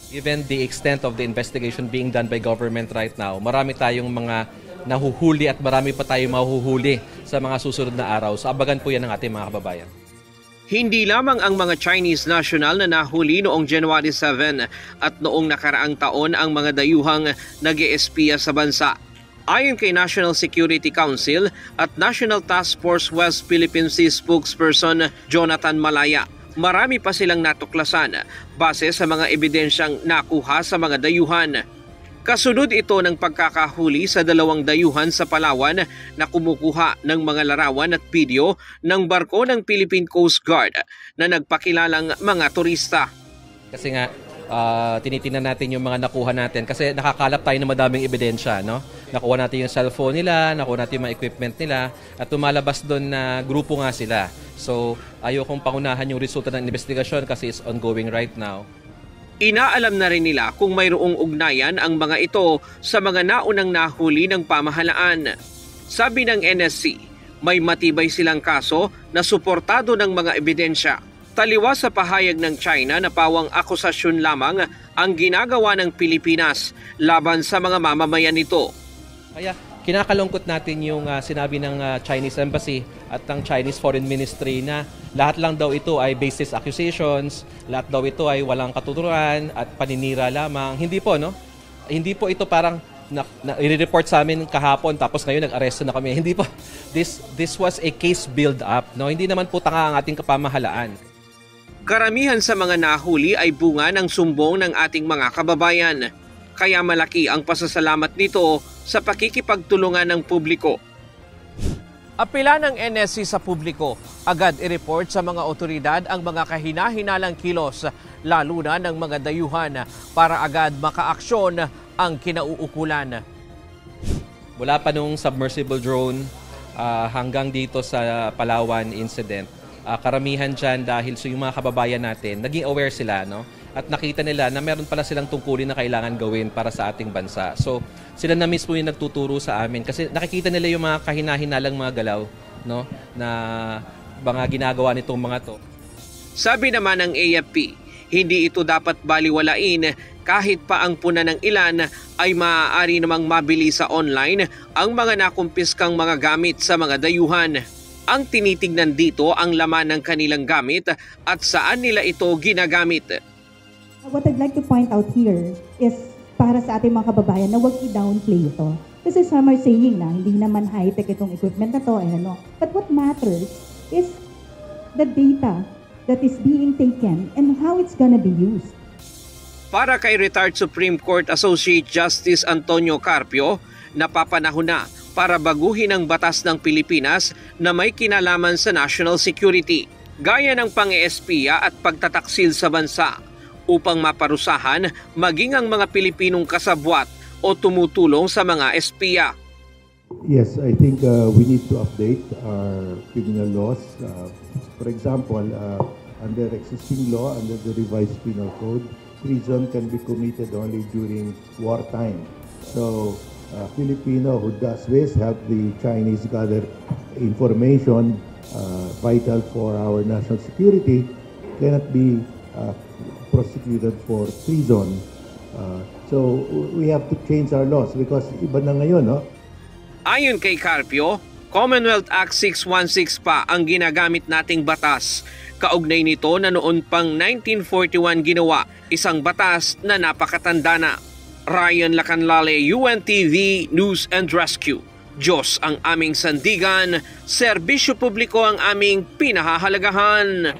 Given the extent of the investigation being done by government right now, marami tayong mga nahuhuli at marami pa tayong mahuhuli sa mga susunod na araw. So abagan po yan ng ating mga kababayan. Hindi lamang ang mga Chinese national na nahuli noong January 7 at noong nakaraang taon ang mga dayuhang nag-espiya sa bansa. Ayon kay National Security Council at National Task Force West Philippine Sea spokesperson Jonathan Malaya, marami pa silang natuklasan base sa mga ebidensyang nakuha sa mga dayuhan. Kasunod ito ng pagkakahuli sa 2 dayuhan sa Palawan na kumukuha ng mga larawan at video ng barko ng Philippine Coast Guard na nagpakilalang mga turista. Kasi nga, tinitingnan natin yung mga nakuha natin kasi nakakalap tayo ng madaming ebidensya, no? Nakuha natin yung cellphone nila, nakuha natin yung mga equipment nila at tumalabas doon na grupo nga sila. So, ayokong pangunahan yung resulta ng investigasyon kasi it's ongoing right now. Inaalam na rin nila kung mayroong ugnayan ang mga ito sa mga naunang nahuli ng pamahalaan. Sabi ng NSC, may matibay silang kaso na suportado ng mga ebidensya. Taliwas sa pahayag ng China na pawang akusasyon lamang ang ginagawa ng Pilipinas laban sa mga mamamayan nito. Kaya kinakalungkot natin yung sinabi ng Chinese Embassy at ng Chinese Foreign Ministry na lahat lang daw ito ay baseless accusations, lahat daw ito ay walang katuturan at paninira lamang. Hindi po, no? Hindi po ito parang i-report sa amin kahapon tapos ngayon nag-aresto na kami. Hindi po. This was a case build-up, no? Hindi naman po tanga ang ating kapamahalaan. Karamihan sa mga nahuli ay bunga ng sumbong ng ating mga kababayan. Kaya malaki ang pasasalamat nito sa pakikipagtulungan ng publiko. Apela ng NSC sa publiko, agad i-report sa mga otoridad ang mga kahina-hinalang kilos, lalo na ng mga dayuhan, para agad makaaksyon ang kinauukulan. Mula pa nung submersible drone hanggang dito sa Palawan incident, karamihan dyan dahil sa yung mga kababayan natin, naging aware sila, no? At nakita nila na meron pala silang tungkulin na kailangan gawin para sa ating bansa. So, sila na mismo yung nagtuturo sa amin kasi nakikita nila yung mga kahina-hinalang mga galaw, no, na mga ginagawa nitong mga to. Sabi naman ng AFP, hindi ito dapat baliwalain kahit pa ang puna ng ilan ay maaari namang mabili sa online ang mga nakumpiskang mga gamit sa mga dayuhan. Ang tinitingnan dito ang laman ng kanilang gamit at saan nila ito ginagamit. What I'd like to point out here is para sa ating mga kababayan na huwag i-downplay ito. Kasi some are saying na hindi naman high-tech itong equipment na to. But what matters is the data that is being taken and how it's gonna be used. Para kay retired Supreme Court Associate Justice Antonio Carpio, napapanahon na para baguhin ang batas ng Pilipinas na may kinalaman sa national security, gaya ng pang-espiya at pagtataksil sa bansa, upang maparusahan maging ang mga Pilipinong kasabwat o tumutulong sa mga espiya. Yes, I think we need to update our criminal laws. For example, under existing law, under the revised penal code, treason can be committed only during wartime. So, Filipino who does this help the Chinese gather information vital for our national security cannot be prosecuted for treason. So we have to change our laws because iba na ngayon, no? Ayon kay Carpio, Commonwealth Act 616 pa ang ginagamit nating batas. Kaugnay nito na noon pang 1941 ginawa, isang batas na napakatanda na. Ryan Lacanlale, UNTV News and Rescue. Diyos ang aming sandigan, serbisyo publiko ang aming pinahahalagahan.